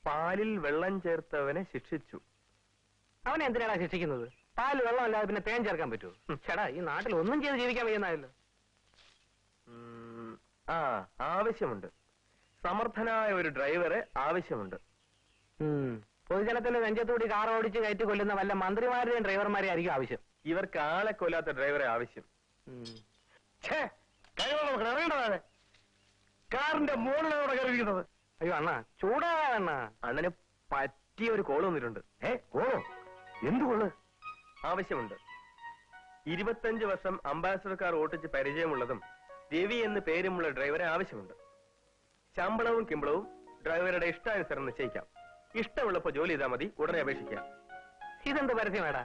പാലിൽ വെള്ളം ചേർത്തവനെ ശിക്ഷിച്ചു. അവനെ എന്തിനാണ് ശിക്ഷിക്കുന്നത്? പാല് വെള്ളം അല്ലാതെ പിന്നെ തേൻ ചേർക്കാൻ പറ്റുമോ? ചേടാ, ഈ നാട്ടിൽ ഒന്നും ചെയ്ത് ജീവിക്കാൻ വയ്യുന്നായല്ലോ. ആവശ്യമുണ്ട്. സമർത്ഥനായ ഒരു ഡ്രൈവറെ ആവശ്യമുണ്ട്. പൊതുജനത്തിന്റെ നെഞ്ചത്തോടി കാർ ഓടിച്ച് കയറ്റി കൊല്ലുന്ന വല്ല മന്ത്രിമാരുടെയും ഡ്രൈവർമാരെ ആയിരിക്കും ആവശ്യം. ഇവർക്ക് ആളെ കൊല്ലാത്ത ഡ്രൈവറെ ആവശ്യം. കാറിന്റെ മുകളിലൂടെ കയറിയിരിക്കുന്നത്. അയ്യോ അണ്ണാ, ചൂടാണ്. അണ്ണന് പറ്റിയ ഒരു കോള് വന്നിട്ടുണ്ട്. എന്ത് കോള്? ആവശ്യമുണ്ട്. 25 വർഷം അംബാസഡർ കാർ ഓട്ടിച്ച് പരിചയമുള്ളതും രവി എന്ന് പേരുമുള്ള ഡ്രൈവറെ ആവശ്യമുണ്ട്. ശമ്പളവും കിമ്പളവും ഡ്രൈവറുടെ ഇഷ്ടാനുസരണം നിശ്ചയിക്കാം. ഇഷ്ടമുള്ളപ്പോ ജോലി ചെയ്താൽ മതി. ഉടനെ അപേക്ഷിക്കാം. ഇതെന്ത് പരസ്യമേടാ?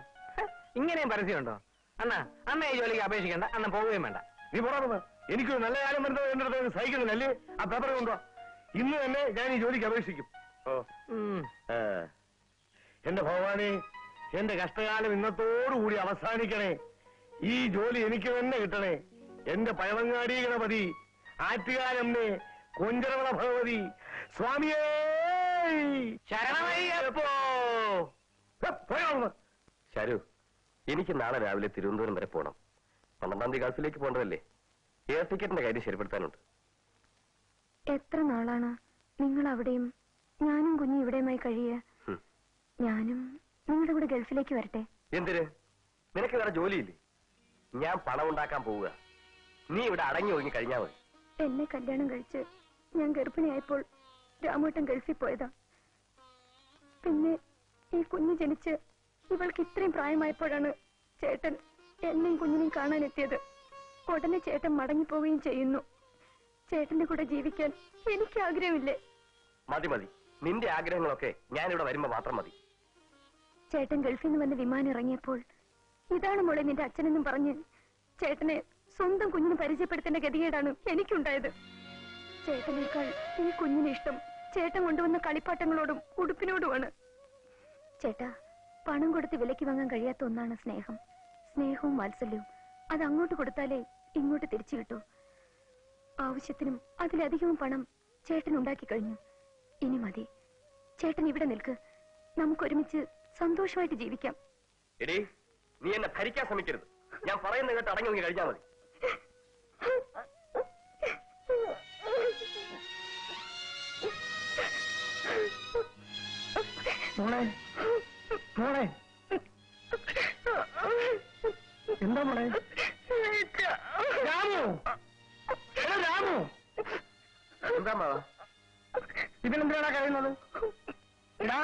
ഇങ്ങനെയും പരസ്യമുണ്ടോ? അണ്ണാ, അണ്ണ ഈ ജോലിക്ക് അപേക്ഷിക്കണ്ട. അണ്ണൻ പോവുകയും വേണ്ട. നീ പോറാ. എനിക്കൊരു നല്ല കാര്യം വരുന്നത് എന്റെ അടുത്ത് സഹിക്കുന്നില്ലേ? ആ പേപ്പർ കൊണ്ടോ. ഇന്ന് തന്നെ ഞാൻ ഈ ജോലിക്ക് അപേക്ഷിക്കും. എന്റെ ഭഗവാനെ, എന്റെ കഷ്ടകാലം ഇന്നത്തോടുകൂടി അവസാനിക്കണേ. ഈ ജോലി എനിക്ക് തന്നെ കിട്ടണേ. എന്റെ പഴവങ്ങാടി ഗണപതി, ആറ്റുകാലമ്മേ, കൊഞ്ചരവള ഭഗവതി, സ്വാമിയേ ശരണമയ്യപ്പോ. ശരു, എനിക്ക് നാളെ രാവിലെ തിരുവനന്തപുരം വരെ പോകണം. 12-ാം തീയതി ഗൾഫിലേക്ക് പോകേണ്ടതല്ലേ? എയർ ടിക്കറ്റിന്റെ കാര്യം ശരിപ്പെടുത്താനുണ്ട്. എത്ര നാളാണ് നിങ്ങൾ അവിടെയും ഞാനും കുഞ്ഞും ഇവിടെയുമായി കഴിയുക? ഞാനും നിങ്ങളുടെ കൂടെ ഗൾഫിലേക്ക് വരട്ടെ. എന്തിന്? നിനക്ക് വേറെ ജോലിയില്ലേ? ഞാൻ പണം ഉണ്ടാക്കാൻ പോവുക. നീ ഇവിടെ അടങ്ങി ഒതുങ്ങി കഴിഞ്ഞാൽ മതി. എന്നെ കല്യാണം കഴിച്ച് ഞാൻ ഗർഭിണിയായപ്പോൾ രാമേട്ടൻ ഗൾഫിൽ പോയതാ. പിന്നെ ഈ കുഞ്ഞ് ജനിച്ച് ഇവൾക്ക് ഇത്രയും പ്രായമായപ്പോഴാണ് ചേട്ടൻ എന്നെയും കുഞ്ഞിനെയും കാണാനെത്തിയത്. ഉടനെ ചേട്ടൻ മടങ്ങിപ്പോവുകയും ചെയ്യുന്നു. ചേട്ടന്റെ കൂടെ ജീവിക്കാൻ എനിക്ക് ആഗ്രഹമില്ലേ? മതി മതി, നിന്റെ ആഗ്രഹങ്ങളൊക്കെ ഞാൻ ഇവിടെ വരുമ്പോ മാത്രം മതി. ചേട്ടൻ ഗൾഫിൽ നിന്ന് വന്ന് വിമാനം ഇറങ്ങിയപ്പോൾ ഇതാണ് മോളെ നിന്റെ അച്ഛനെന്നും പറഞ്ഞ് ചേട്ടനെ സ്വന്തം കുഞ്ഞിന് പരിചയപ്പെടുത്തേണ്ട ഗതികേടാണ് എനിക്കുണ്ടായത്. ചേട്ടനേക്കാൾ ഈ കുഞ്ഞിന് ഇഷ്ടം ചേട്ടൻ കൊണ്ടുവന്ന കളിപ്പാട്ടങ്ങളോടും ഉടുപ്പിനോടുമാണ്. ചേട്ടാ, പണം കൊടുത്ത് വിലയ്ക്ക് വാങ്ങാൻ കഴിയാത്ത ഒന്നാണ് സ്നേഹം. സ്നേഹവും വാത്സല്യവും അത് അങ്ങോട്ട് കൊടുത്താലേ ഇങ്ങോട്ട് തിരിച്ചു കിട്ടൂ. ആവശ്യത്തിനും അതിലധികവും പണം ചേട്ടൻ ഉണ്ടാക്കി കഴിഞ്ഞു. ഇനി മതി. ചേട്ടൻ ഇവിടെ നിൽക്ക്. നമുക്കൊരുമിച്ച് സന്തോഷമായിട്ട് ജീവിക്കാം. എടീ, നീ എന്നെ ഭരിക്കാൻ ശ്രമിക്കരുത്. ഞാൻ പറയുന്ന കേട്ട് അടങ്ങി ഒതുങ്ങി കഴിഞ്ഞാൽ മതി. മോളെ, മോളെ, എന്താ മോളെ? രാമു, രാമു, എന്താ മാവാ? ഇതിനെന്തിനാണ് കരയുന്നത്? എടാ,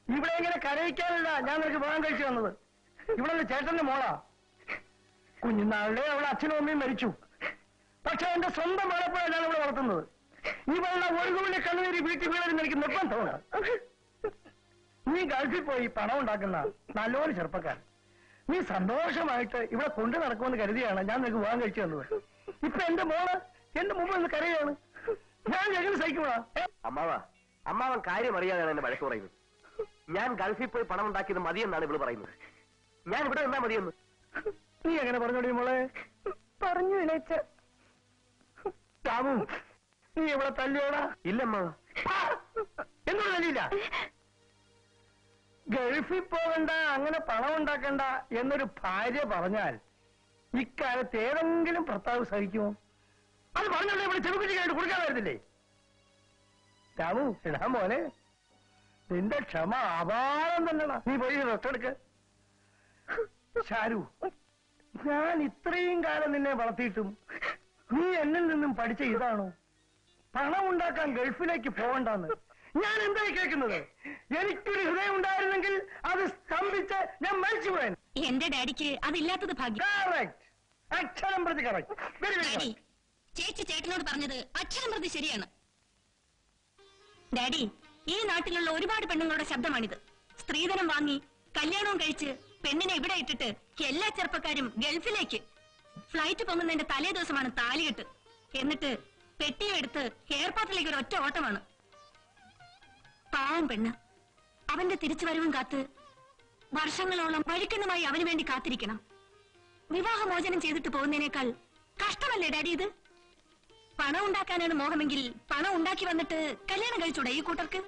ഇവിടെ ഇങ്ങനെ കരയിക്കാനല്ല ഞാൻ നിനക്ക് പോകാൻ കഴിച്ചു വന്നത്. ഇവിടെ ചേട്ടന്റെ മോളാ. കുഞ്ഞുനാളിലെ അവളെ അച്ഛനും അമ്മയും മരിച്ചു. പക്ഷെ എന്റെ സ്വന്തം മോളെപ്പോഴാണ് ഞാൻ ഇവിടെ വളർത്തുന്നത്. ഇവളുടെ ഒഴുകുവിന്റെ കണ്ണുനീര് വീട്ടിൽ വീഴരുന്ന് എനിക്ക് നിർബന്ധമാണ്. നീ ഗൾഫിൽ പോയി പണം ഉണ്ടാക്കുന്ന നല്ലൊരു ചെറുപ്പക്കാരൻ. നീ സന്തോഷമായിട്ട് ഇവിടെ കൊണ്ടു നടക്കുമെന്ന് കരുതിയാണ് ഞാൻ നിനക്ക് പോകാൻ കഴിച്ചു വന്നത്. ഇപ്പൊ എന്റെ മോള് എന്റെ മുമ്പ് നിന്ന് കരയാണ്. ഞാൻ എങ്ങനെ സഹിക്കുവാ? അമ്മാവൻ കാര്യം അറിയാതെയാണ് എന്നെ വഴക്ക് പറയുന്നത്. ഞാൻ ഗൾഫിൽ പോയി പണം ഉണ്ടാക്കിയത് മതിയെന്നാണ് ഇവള് പറയുന്നത്. ഞാൻ ഇവിടെ നിന്നാ മതിയെന്ന്. നീ എങ്ങനെ പറഞ്ഞോടി മോളെ? പറഞ്ഞു ഇളച്ച. രാമു, നീ ഇവിടെ തല്ലിയോടാ? ഇല്ലമ്മ. എന്നോട് തല്ലിയില്ല. ഗൾഫിൽ പോകണ്ട, അങ്ങനെ പണം ഉണ്ടാക്കണ്ട എന്നൊരു ഭാര്യ പറഞ്ഞാൽ ഇക്കാലത്ത് ഏതെങ്കിലും ഭർത്താവ് സഹിക്കുമോ? അത് പറഞ്ഞല്ലേ ഇവിടെ ചെറുകുറ്റിക്കായിട്ട് കൊടുക്കാൻ വരുന്നില്ലേ? രാമു, എടാ മോനെ, നിന്റെ ക്ഷമ അപാരം തന്നെടാ. നീ പോയി റെസ്റ്റ് എടുക്ക്. ഷാരു, ഞാൻ ഇത്രയും കാലം നിന്നെ വളർത്തിയിട്ടും നീ എന്നിൽ നിന്നും പഠിച്ച ഇതാണോ? പണം ഉണ്ടാക്കാൻ ഗൾഫിലേക്ക് പോകണ്ടെന്ന് ഞാൻ എന്തായി കേൾക്കുന്നത്? എനിക്കൊരു ഹൃദയം ഉണ്ടായിരുന്നെങ്കിൽ അത് സ്തംഭിച്ച് ഞാൻ മരിച്ചു പോയാൻ. എന്റെ ഡാഡിക്ക് അതില്ലാത്തത് ഭാഗ്യം. അക്ഷരം പ്രതി കറക്റ്റ്. ഡാഡി, ചേച്ചി ചേട്ടനോട് പറഞ്ഞത് അക്ഷരം പ്രതി ശരിയാണ്. ഡാഡി, ഈ നാട്ടിലുള്ള ഒരുപാട് പെണ്ണുങ്ങളുടെ ശബ്ദമാണിത്. സ്ത്രീധനം വാങ്ങി കല്യാണവും കഴിച്ച് പെണ്ണിനെ ഇവിടെ ഇട്ടിട്ട് എല്ലാ ചെറുപ്പക്കാരും ഗൾഫിലേക്ക്. ഫ്ലൈറ്റ് പൊങ്ങുന്നതിന്റെ തലേ ദിവസമാണ് താലികെട്ട്. എന്നിട്ട് പെട്ടിയും എടുത്ത് എയർപോർട്ടിലേക്ക് ഒരു ഒറ്റ ഓട്ടമാണ്. പാവം പെണ്ണ് അവന്റെ തിരിച്ചുവരവും കാത്ത് വർഷങ്ങളോളം വഴിക്കണ്ണുമായി അവന് വേണ്ടി കാത്തിരിക്കണം. വിവാഹമോചനം ചെയ്തിട്ട് പോകുന്നതിനേക്കാൾ കഷ്ടമല്ലേ ഡാഡി ഇത്? പണം ഉണ്ടാക്കാനാണ് മോഹമെങ്കിൽ പണം ഉണ്ടാക്കി വന്നിട്ട് കല്യാണം കഴിച്ചൂടെ ഈ കൂട്ടർക്ക്?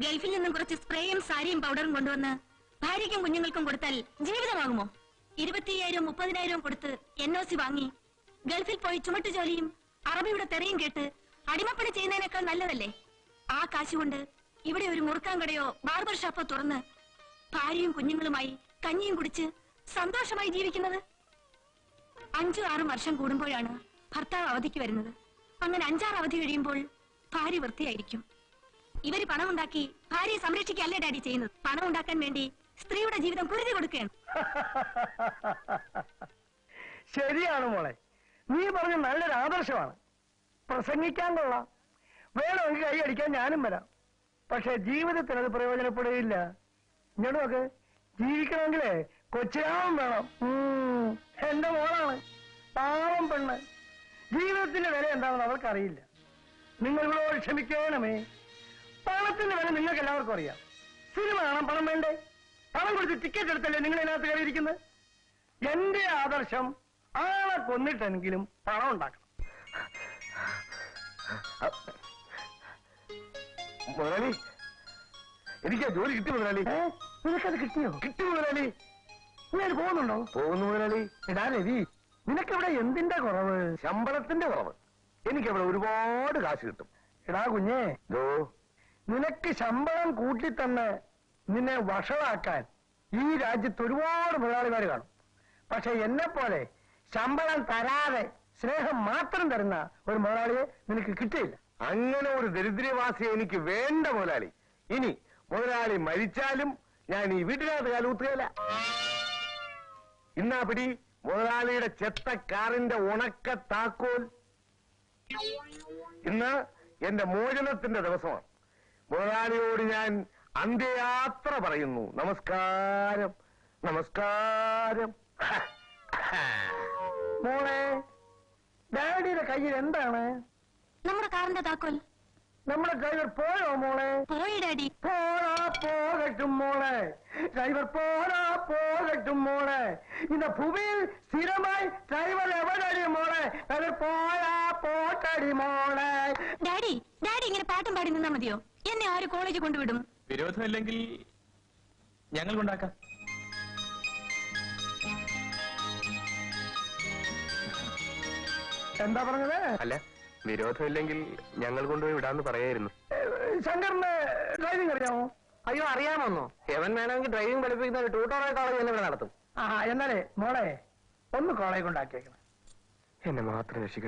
ഗൾഫിൽ നിന്നും കുറച്ച് സ്പ്രേയും സാരിയും പൗഡറും കൊണ്ടുവന്ന് ഭാര്യയ്ക്കും കുഞ്ഞുങ്ങൾക്കും കൊടുത്താൽ ജീവിതമാകുമോ? 25,000 30,000 കൊടുത്ത് NOC വാങ്ങി ഗൾഫിൽ പോയി ചുമട്ടു ജോലിയും അറബിയുടെ തെറിയും കേട്ട് അടിമപ്പണി ചെയ്യുന്നതിനേക്കാൾ നല്ലതല്ലേ ആ കാശുകൊണ്ട് ഇവിടെ ഒരു മുറുക്കാൻ കടയോ ബാർബർ ഷോപ്പോ തുറന്ന് ഭാര്യയും കുഞ്ഞുങ്ങളുമായി കഞ്ഞിയും കുടിച്ച് സന്തോഷമായി ജീവിക്കുന്നത്? 5-6 വർഷം കൂടുമ്പോഴാണ് ഭർത്താവ് അവധിക്ക് വരുന്നത്. അങ്ങനെ 5-6 അവധി കഴിയുമ്പോൾ ഭാര്യ വൃത്തിയായിരിക്കും. ഇവര് പണമുണ്ടാക്കി ഭാര്യയെ സംരക്ഷിക്കല്ലേ ഡാഡി ചെയ്യുന്നത്? പണം ഉണ്ടാക്കാൻ വേണ്ടി സ്ത്രീയുടെ ജീവിതം കുരുതി കൊടുക്കുകയാണ്. ശരിയാണ് മോളെ, നീ പറഞ്ഞ നല്ലൊരു ആദർശമാണ്. പ്രസംഗിക്കാൻ കൊള്ളാം, വേണമെങ്കിൽ കൈ അടിക്കാൻ ഞാനും വരാം. പക്ഷെ ജീവിതത്തിൽ അത് പ്രയോജനപ്പെടുകയില്ല. ഇങ്ങോട്ട് നോക്ക്, ജീവിക്കണമെങ്കിലേ കൊച്ചിരാമം വേണം. എന്റെ മോളാണ്, പാവം പെണ്ണ്. ജീവിതത്തിന്റെ വില എന്താണെന്ന് അവർക്കറിയില്ല. നിങ്ങളോട് ക്ഷമിക്കണമേ. പണത്തിന്റെ വില നിങ്ങൾക്ക് എല്ലാവർക്കും അറിയാം. സിനിമ കാണാൻ പണം വേണ്ടേ? പണം കൊടുത്ത് ടിക്കറ്റ് എടുത്തല്ലേ നിങ്ങൾ ഇതിനകത്ത് കയറിയിരിക്കുന്നത്? എന്റെ ആദർശം ആളെ കൊന്നിട്ടെങ്കിലും പണം ഉണ്ടാക്കണം. മുതലാളി, എനിക്ക് ജോലി കിട്ടി മുതലാളി. നിനക്കത് കിട്ടിയോ? കിട്ടി മുതലാളി. നീ അത് പോകുന്നുണ്ടോ? പോകുന്നു മുതലാളി. എടാ രവി, നിനക്കിവിടെ എന്തിന്റെ കുറവ്? ശമ്പളത്തിന്റെ കുറവ്. എനിക്കവിടെ ഒരുപാട് കാശ് കിട്ടും. എടാ കുഞ്ഞേ, ദോ, നിനക്ക് ശമ്പളം കൂട്ടിത്തന്ന് നിന്നെ വഷളാക്കാൻ ഈ രാജ്യത്ത് ഒരുപാട് മുതലാളിമാര് കാണും. പക്ഷെ എന്നെ പോലെ ശമ്പളം തരാതെ സ്നേഹം മാത്രം തരുന്ന ഒരു മുതലാളിയെ നിനക്ക് കിട്ടിയില്ല. അങ്ങനെ ഒരു ദരിദ്രവാസി എനിക്ക് വേണ്ട മുതലാളി. ഇനി മുതലാളി മരിച്ചാലും ഞാൻ ഈ വീട്ടിനകത്ത് കാലൂത്തുകയില്ല. ഇന്നാ പിടി മുതലാളിയുടെ ചെത്ത കാറിന്റെ ഉണക്ക താക്കോൽ. ഇന്ന് എന്റെ മോചനത്തിന്റെ ദിവസമാണ്. മുതലാളിയോട് ഞാൻ അന്ത്യയാത്ര പറയുന്നു. നമസ്കാരം, നമസ്കാരം. മോളെ, ഡാഡിയുടെ കയ്യിൽ എന്താണ്? നമ്മുടെ കാറിന്റെ താക്കോൽ. നമ്മുടെ ഡ്രൈവർ പോയോ മോളെ? പോയി ഡാഡി. പോരാ പോകട്ടും മോളെ, ഡ്രൈവർ പോരാ പോകട്ടും മോളെ. ഇന്ന് ഭൂമിയിൽ സ്ഥിരമായി ഡ്രൈവർ എവിടെയടി മോളെ? ഡ്രൈവർ പോരാ പോട്ടടി മോളെ. ഡാഡി, ഡാഡി ഇങ്ങനെ പാട്ടും പാടി നിന്നാ മതിയോ? എന്നെ ആര് കോളേജിൽ കൊണ്ടുവിടും? വിരോധമില്ലെങ്കിൽ ഞങ്ങൾ കൊണ്ടാക്കാം. എന്താ പറഞ്ഞത്? അല്ല, വിരോധമില്ലെങ്കിൽ ഞങ്ങൾ കൊണ്ടുപോയി വിടാന്ന് പറയായിരുന്നു. ശങ്കറിന് ഡ്രൈവിംഗ് അറിയാമോ? അയ്യോ, അറിയാമോന്നോ? എവൻ വേണമെങ്കിൽ ഡ്രൈവിംഗ് പഠിപ്പിക്കുന്ന ഒരു ട്യൂട്ടോറിയൽ കോളേജ് തന്നെ ഇവിടെ നടത്തും. എന്നാലേ മോളെ ഒന്ന് കോളേജ് കൊണ്ടാക്കിയേക്കണം. എന്നെ മാത്രം രക്ഷിക്കണം.